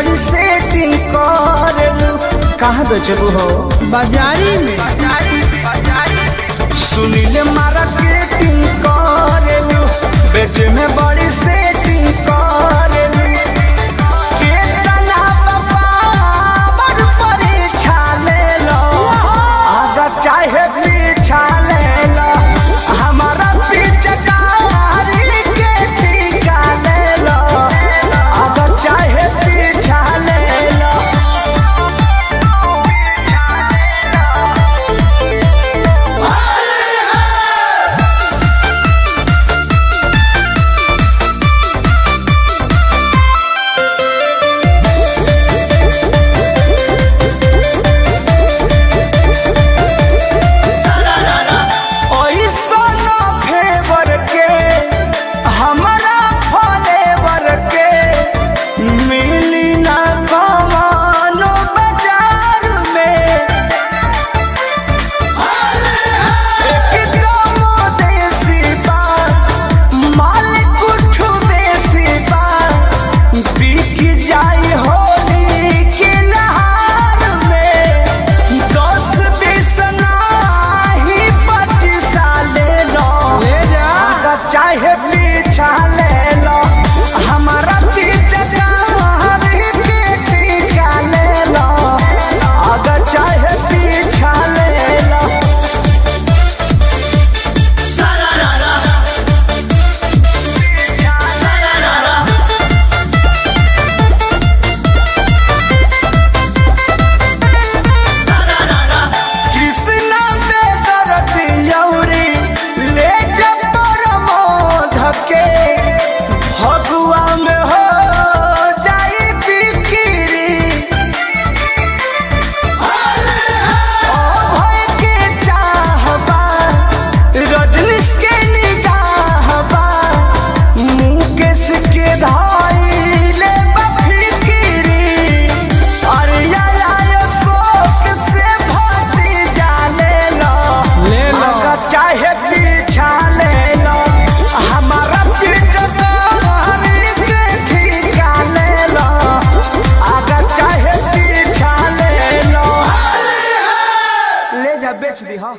बड़ी सेटिंग करेलू। कहाँ बेचलू हो? बाजारी में। सुनील मार्केटिंग करेलू, बेचे में बड़ी सेटिंग करेलू। केतना बाबर परीक्षा ले लो, आगा चाहे पीछा ले लो, हमारा पीछे कारी के ठीका ले लो, आगा चाहे पीछा ले लो। चाहे पीछा ले लो, हमारा पीछे कारी के ठीका ले लो, अगर चाहे पीछा ले लो। कृष्णा बेदर्दी यौरी ले जब के भगुआ में हो जाई बिक्री, भय के चाहबा रजनीश के निगाहबा, मुकेश के धाइले बफिकिरी, अरे या शोक से भतीजा ले लो, अगर चाहे पीछा ले लो, हमारा पीछे कारी के ठीका ले लो, अगर चाहे पीछा ले लो, ले जा बेच दी। हाँ